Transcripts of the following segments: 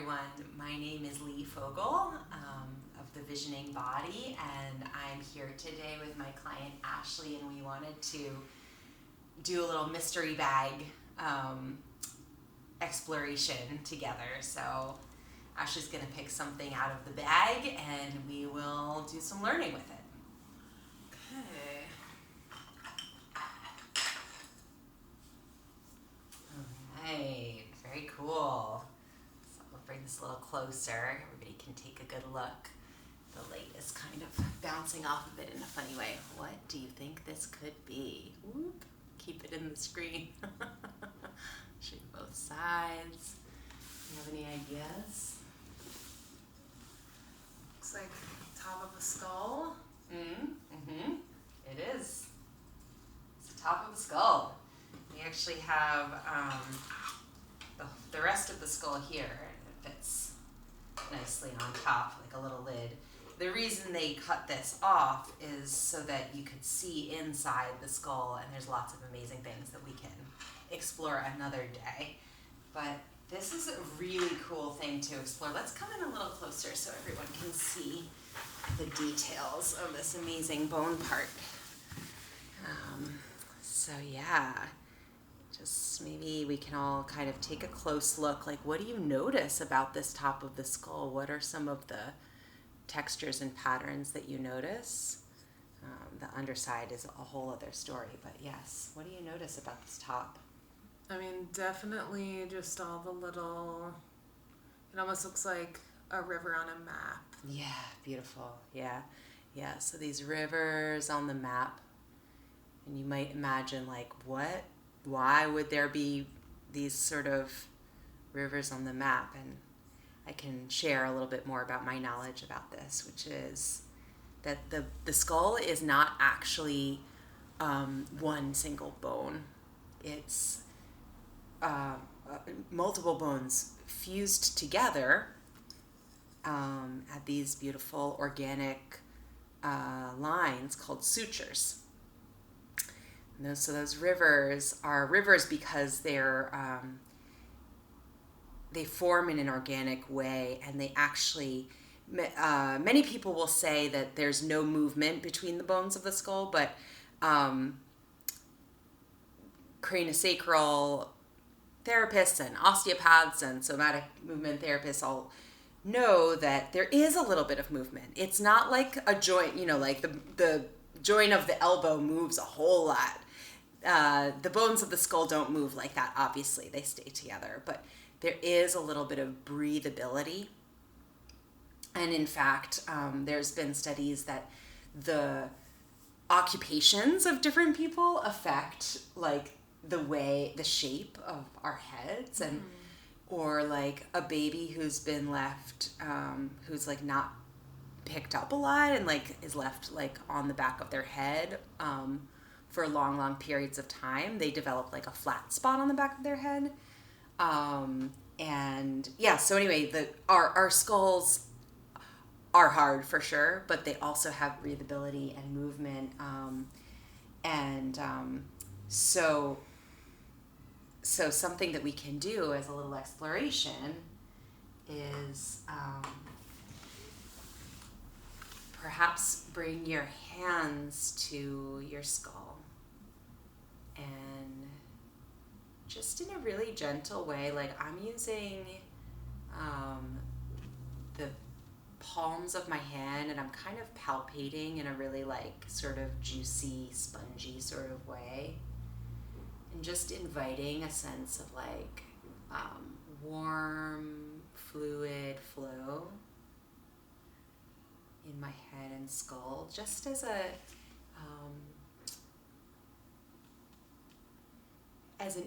everyone. My name is Fogel of the Visioning Body, and I'm here today with my client Ashley, and we wanted to do a little mystery bag exploration together. So Ashley's going to pick something out of the bag, and we will do some learning with it. Okay. All right, very cool. So we'll bring this a little closer. Everybody can take a good look. The light is kind of bouncing off of it in a funny way. What do you think this could be? Whoop. Keep it in the screen. Show you both sides. Do you have any ideas? Looks like top of a skull. Mm-hmm. It is. It's the top of the skull. We actually have the rest of the skull here. It fits nicely on top, like a little lid. The reason they cut this off is so that you could see inside the skull, and there's lots of amazing things that we can explore another day. But this is a really cool thing to explore. Let's come in a little closer so everyone can see the details of this amazing bone part. So yeah, just maybe we can all kind of take a close look. Like, what do you notice about this top of the skull? What are some of the textures and patterns that you notice? The underside is a whole other story, but yes, what do you notice about this top? I mean, definitely just all the little, it almost looks like a river on a map. Yeah, beautiful. Yeah. So these rivers on the map, and you might imagine, like, why would there be these sort of rivers on the map? And I can share a little bit more about my knowledge about this, which is that the skull is not actually one single bone. It's multiple bones fused together at these beautiful organic lines called sutures. And those rivers are rivers because they form in an organic way, and they actually, many people will say that there's no movement between the bones of the skull, but craniosacral therapists and osteopaths and somatic movement therapists all know that there is a little bit of movement. It's not like a joint, like the joint of the elbow moves a whole lot. The bones of the skull don't move like that, obviously. They stay together, but there is a little bit of breathability. And in fact, there's been studies that the occupations of different people affect, like, the shape of our heads, and or like a baby who's been left, who's like not picked up a lot and like is left like on the back of their head for long periods of time, they develop like a flat spot on the back of their head. And yeah, so anyway, our skulls are hard for sure, but they also have breathability and movement. So something that we can do as a little exploration is perhaps bring your hands to your skull, and just in a really gentle way, like I'm using the palms of my hand, and I'm kind of palpating in a really like sort of juicy, spongy sort of way, and just inviting a sense of like warm, fluid flow in my head and skull, just as an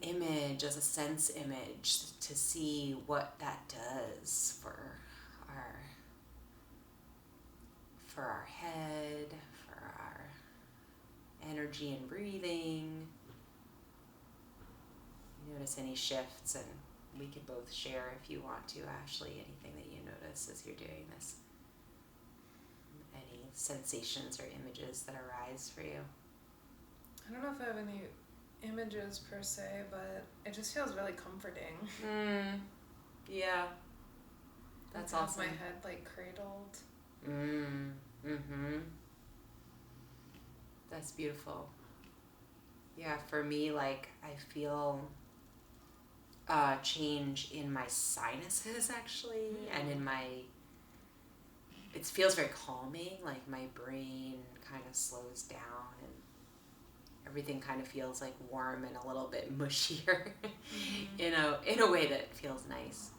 image, as a sense image, to see what that does for our head, for our energy and breathing. Notice any shifts, and we could both share if you want to, Ashley, anything that you notice as you're doing this. Any sensations or images that arise for you? I don't know if I have any images per se, but it just feels really comforting. Yeah. That's have awesome. my head like cradled. Mm-hmm. That's beautiful. Yeah, for me, like, I feel change in my sinuses, actually, and in my, it feels very calming, like my brain kind of slows down and everything kind of feels like warm and a little bit mushier in a way that feels nice.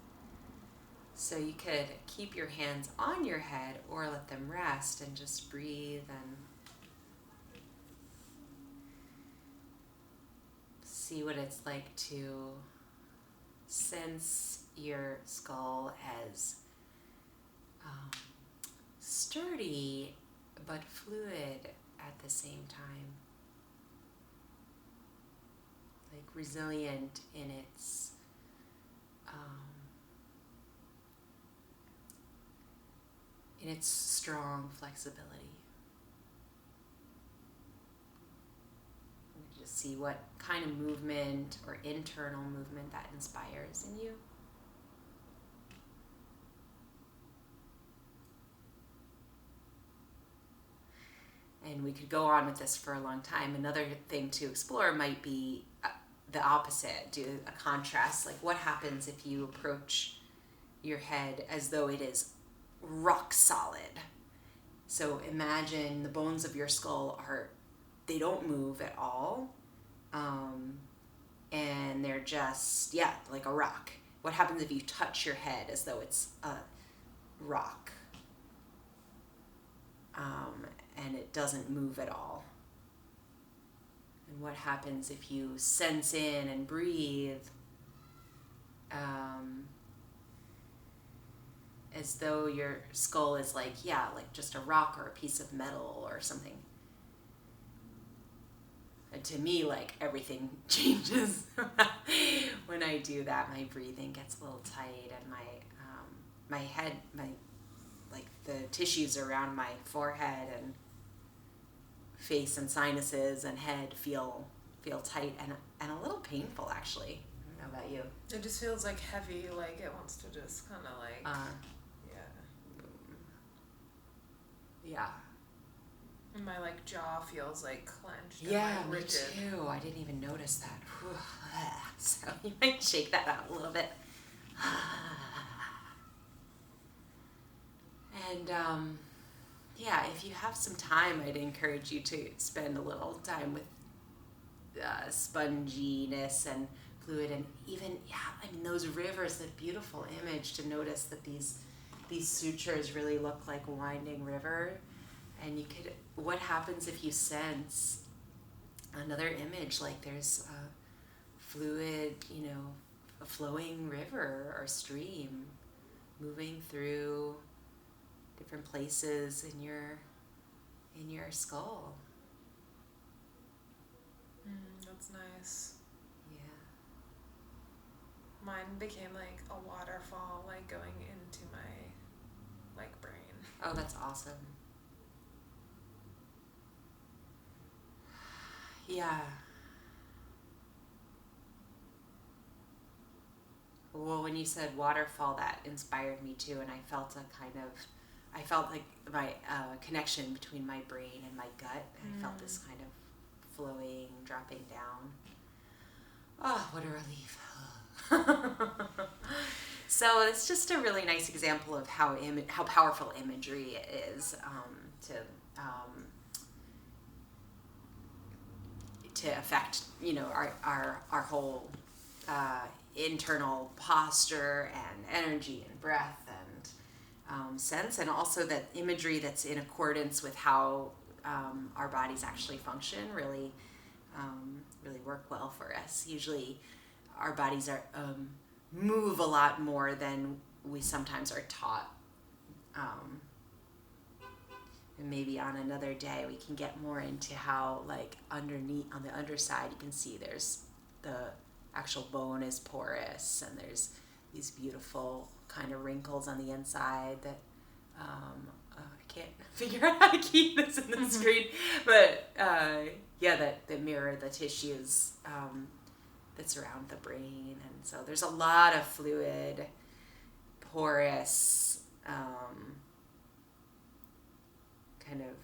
So you could keep your hands on your head or let them rest and just breathe and see what it's like to sense your skull as sturdy but fluid at the same time. Like resilient in its strong flexibility. Just see what kind of movement or internal movement that inspires in you. And we could go on with this for a long time. Another thing to explore might be the opposite, do a contrast. Like what happens if you approach your head as though it is rock solid? So imagine the bones of your skull they don't move at all. And they're just, like a rock. What happens if you touch your head as though it's a rock? And it doesn't move at all. And what happens if you sense in and breathe as though your skull is like just a rock or a piece of metal or something? And to me, like, everything changes when I do that. My breathing gets a little tight, and my head, the tissues around my forehead and face and sinuses and head feel tight and a little painful, actually. I don't know about you. It just feels like heavy, like it wants to just kind of like, yeah. And my like jaw feels like clenched. Yeah, and, like, rigid. Me too. I didn't even notice that. So you might shake that out a little bit. And if you have some time, I'd encourage you to spend a little time with sponginess and fluid, and even those rivers. That beautiful image to notice that these sutures really look like a winding river. And what happens if you sense another image, like there's a fluid, a flowing river or stream moving through different places in your skull. That's nice. Yeah. Mine became like a waterfall, like going into my brain. Oh, that's awesome. Yeah. Well, when you said waterfall, that inspired me too, and I felt like my connection between my brain and my gut. I felt this kind of flowing, dropping down. Oh, what a relief. So it's just a really nice example of how powerful imagery is to affect our whole internal posture and energy and breath and sense, and also that imagery that's in accordance with how our bodies actually function really work well for us. Usually our bodies move a lot more than we sometimes are taught. And maybe on another day we can get more into how, like, underneath, on the underside, you can see there's the actual bone is porous, and there's these beautiful kind of wrinkles on the inside that I can't figure out how to keep this in the screen, but that mirror the tissues that surround the brain. And so there's a lot of fluid, porous kind of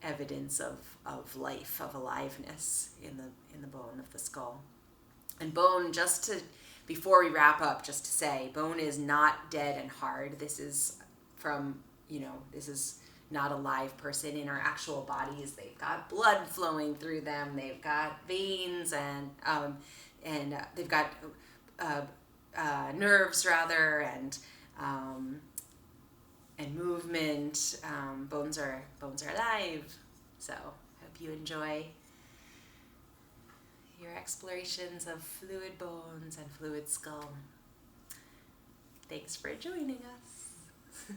evidence of life, of aliveness in the bone of the skull. And bone, before we wrap up, just to say, bone is not dead and hard. This is this is not a live person in our actual bodies. They've got blood flowing through them. They've got veins and they've got nerves rather, and movement. Bones are alive. So hope you enjoy your explorations of fluid bones and fluid skull. Thanks for joining us.